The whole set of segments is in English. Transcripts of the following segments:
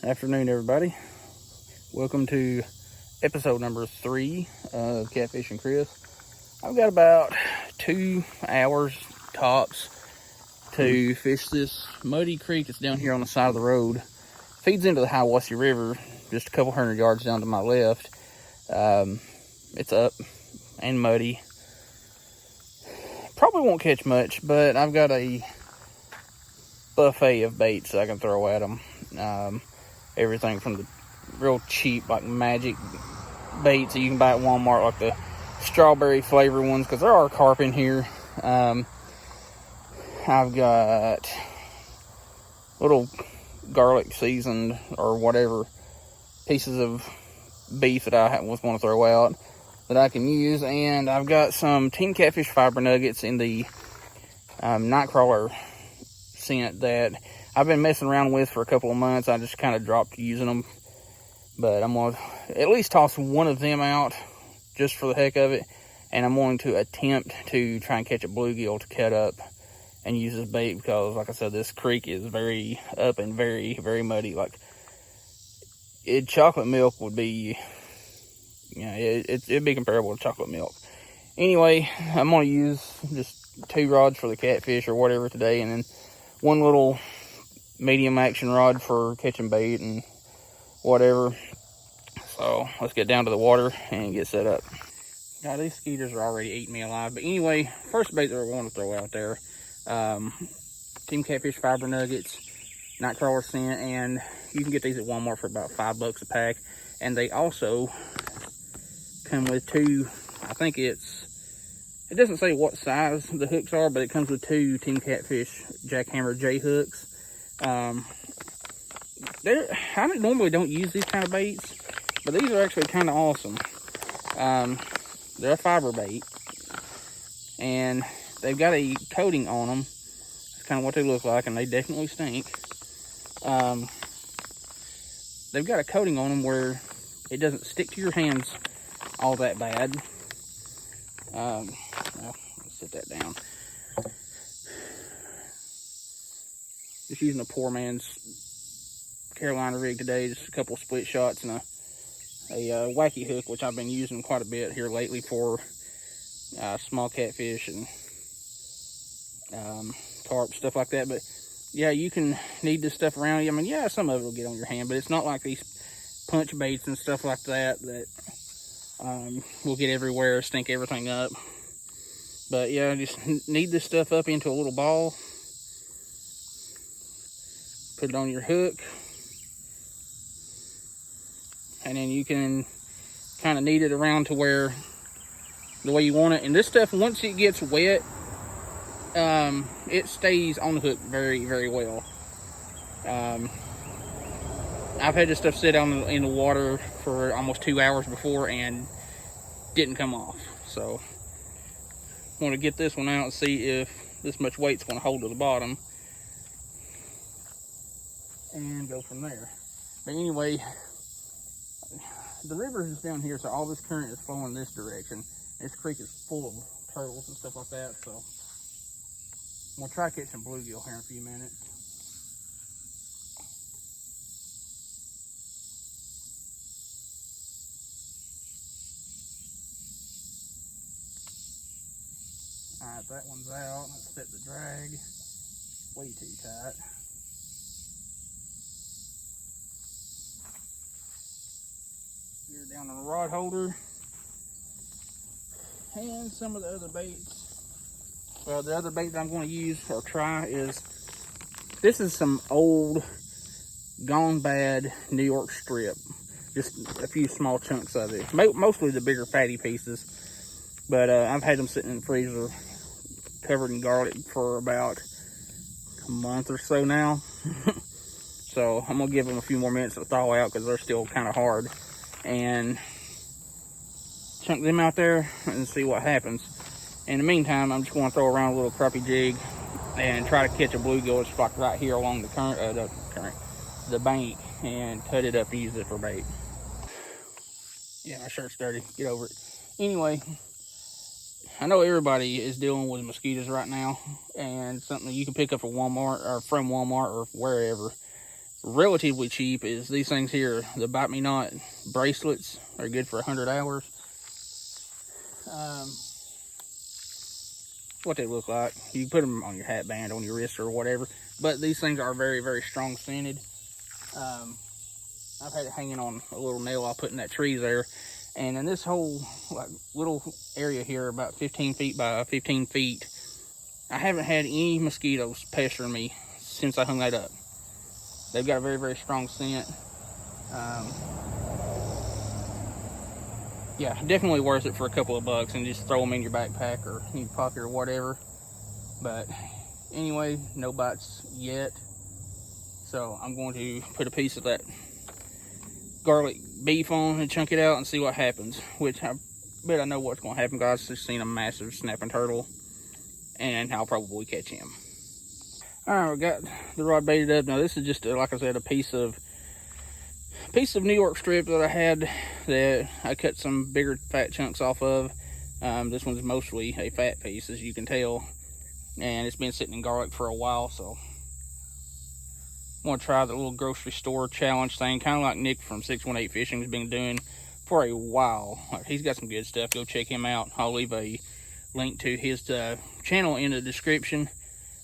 Afternoon, everybody. Welcome to episode number 3 of Catfishing Chris. I've got about 2 hours tops to fish this muddy creek that's down here on the side of the road. Feeds into the Hiwassee River just a couple hundred yards down to my left. It's up and muddy. Probably won't catch much, but I've got a buffet of baits I can throw at them. Everything from the real cheap, like magic baits that you can buy at Walmart, like the strawberry flavor ones, because there are carp in here. I've got little garlic seasoned or whatever pieces of beef that I was going to throw out that I can use, and I've got some Team Catfish fiber nuggets in the Nightcrawler scent that I've been messing around with for a couple of months. I just kind of dropped using them, but I'm going to at least toss one of them out just for the heck of it, and I'm going to attempt to try and catch a bluegill to cut up and use as bait, because like I said, this creek is very up and very, very muddy. Like, chocolate milk would be, it'd be comparable to chocolate milk. Anyway, I'm going to use just 2 rods for the catfish or whatever today, and then one little medium action rod for catching bait and whatever. So let's get down to the water and get set up. Now, these skeeters are already eating me alive, but anyway, first bait that we're going to throw out there, Team Catfish fiber nuggets, Nightcrawler scent, and you can get these at Walmart for about $5 a pack. And they also come with 2, I think it doesn't say what size the hooks are, but it comes with 2 Team Catfish Jackhammer J hooks. I normally don't use these kind of baits, but these are actually kind of awesome. They're a fiber bait, and they've got a coating on them. That's kind of what they look like, and they definitely stink. They've got a coating on them where it doesn't stick to your hands all that bad. Well, let's set that down. Just using a poor man's Carolina rig today, just a couple split shots and a wacky hook, which I've been using quite a bit here lately for small catfish and carp, stuff like that. But yeah, you can need this stuff around you. I mean, yeah, some of it will get on your hand, but it's not like these punch baits and stuff like that will get everywhere, stink everything up. But yeah, just knead this stuff up into a little ball. Put it on your hook, and then you can kind of knead it around to where the way you want it. And this stuff, once it gets wet, it stays on the hook very, very well. I've had this stuff sit out in the water for almost 2 hours before and didn't come off. So I want to get this one out and see if this much weight's going to hold to the bottom, and go from there. But anyway, the river is down here, so all this current is flowing this direction. This creek is full of turtles and stuff like that, so I'm gonna try to catch some bluegill here in a few minutes. Alright, that one's out. Let's set the drag. Way too tight. Here down on the rod holder. And some of the other baits. Well, the other bait that I'm going to use or try is, this is some old, gone bad New York strip. Just a few small chunks of it. Mostly the bigger fatty pieces. But I've had them sitting in the freezer covered in garlic for about a month or so now. So I'm going to give them a few more minutes to thaw out, because they're still kind of hard. And chunk them out there and see what happens. In the meantime, I'm just going to throw around a little crappie jig and try to catch a bluegill just like right here along the bank, and cut it up and use it for bait. Yeah, my shirt's dirty. Get over it. Anyway, I know everybody is dealing with mosquitoes right now, and something you can pick up at Walmart or from Walmart or wherever. relatively cheap is these things here. The Bite Me Not bracelets are good for 100 hours. What they look like, you put them on your hat band, on your wrist or whatever, but these things are very, very strong scented. I've had it hanging on a little nail I put in that tree there, and in this whole like little area here, about 15 feet by 15 feet, I haven't had any mosquitoes pestering me since I hung that up. They've got a very, very strong scent. Yeah, definitely worth it for a couple of bucks, and just throw them in your backpack or in your pocket or whatever. But anyway, no bites yet. So I'm going to put a piece of that garlic beef on and chunk it out and see what happens. Which I bet I know what's going to happen, guys. I've just seen a massive snapping turtle, and I'll probably catch him. All right, we got the rod baited up. Now this is just, like I said, a piece of New York strip that I had that I cut some bigger fat chunks off of. This one's mostly a fat piece, as you can tell, and it's been sitting in garlic for a while. So I'm gonna try the little grocery store challenge thing, kind of like Nick from 618 Fishing has been doing for a while. He's got some good stuff. Go check him out. I'll leave a link to his channel in the description.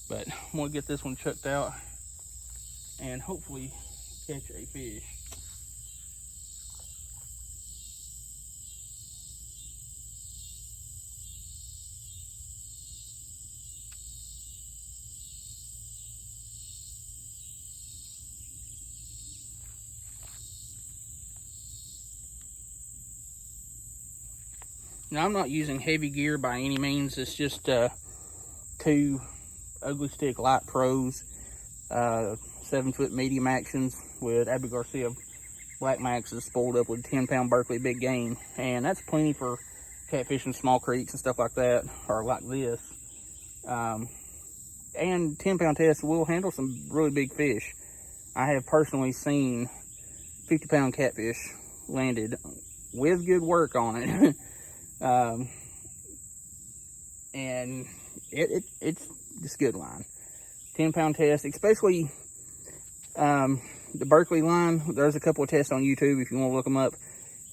But I'm gonna get this one chucked out and hopefully catch a fish. Now, I'm not using heavy gear by any means. It's just two Ugly Stick Light Pros, 7-foot medium actions with Abu Garcia Black Maxes spoiled up with 10-pound Berkeley big game. And that's plenty for catfishing small creeks and stuff like that, or like this. And 10-pound test will handle some really big fish. I have personally seen 50-pound catfish landed with good work on it. And it's just good line. 10-pound test, especially the Berkeley line. There's a couple of tests on YouTube if you want to look them up.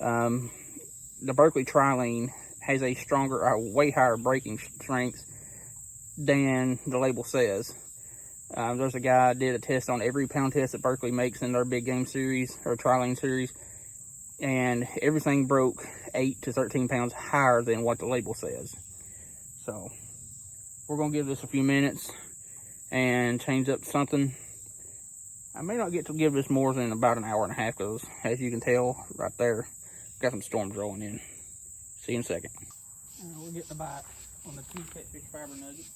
The Berkeley trilene has a stronger, way higher breaking strength than the label says. There's a guy did a test on every pound test that Berkeley makes in their big game series, or trilene series, and everything broke 8 to 13 pounds higher than what the label says. So we're gonna give this a few minutes and change up something. I may not get to give this more than about an hour and a half, because as you can tell right there, got some storms rolling in. See you in a second. We'll get the bite on the 2 catfish fiber nuggets.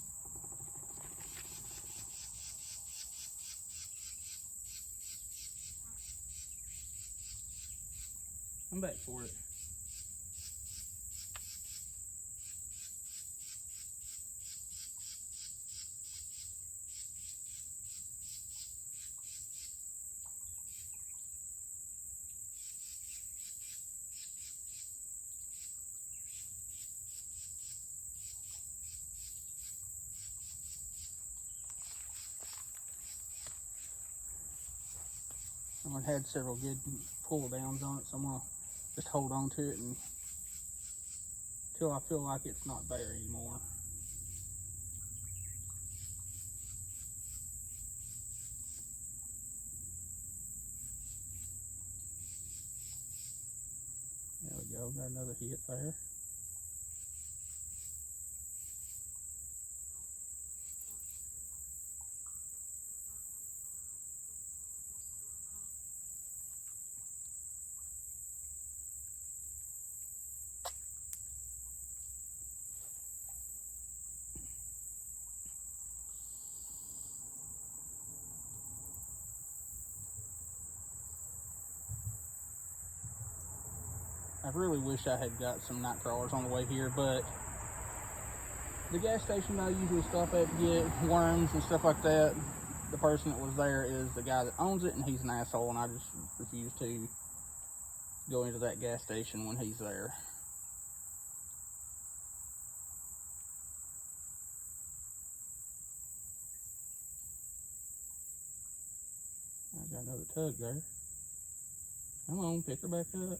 I'm back for it. Someone had several good pull downs on it, so I'm gonna just hold on to it until I feel like it's not there anymore. There we go, got another hit there. I really wish I had got some night crawlers on the way here, but the gas station I usually stop at to get worms and stuff like that, the person that was there is the guy that owns it, and he's an asshole, and I just refuse to go into that gas station when he's there. I got another tug there. Come on, pick her back up.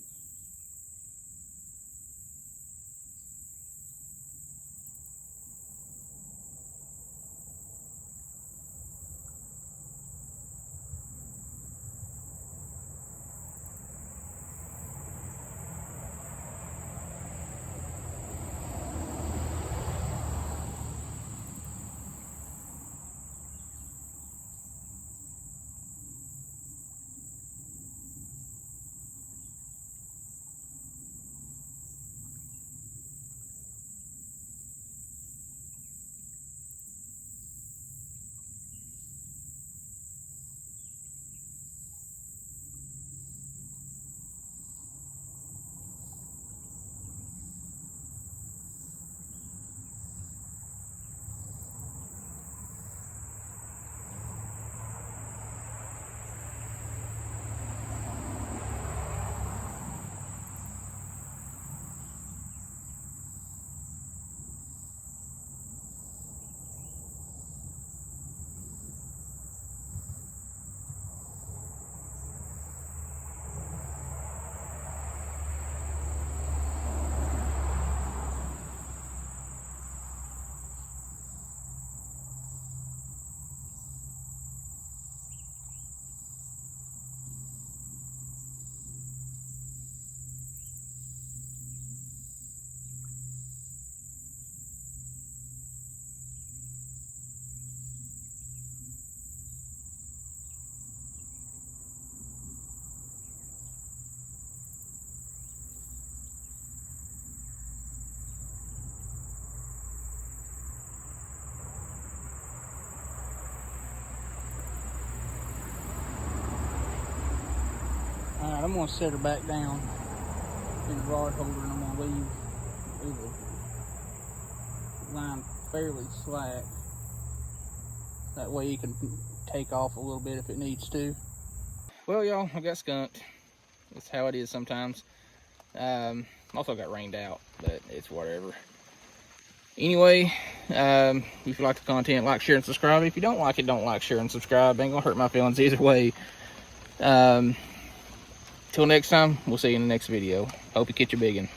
Alright, I'm going to set her back down in the rod holder, and I'm going to leave the line fairly slack. That way you can take off a little bit if it needs to. Well, y'all, I got skunked. That's how it is sometimes. Also got rained out, but it's whatever. Anyway, if you like the content, like, share, and subscribe. If you don't like it, don't like, share, and subscribe. Ain't gonna hurt my feelings either way. Till next time, we'll see you in the next video. Hope you catch a big one.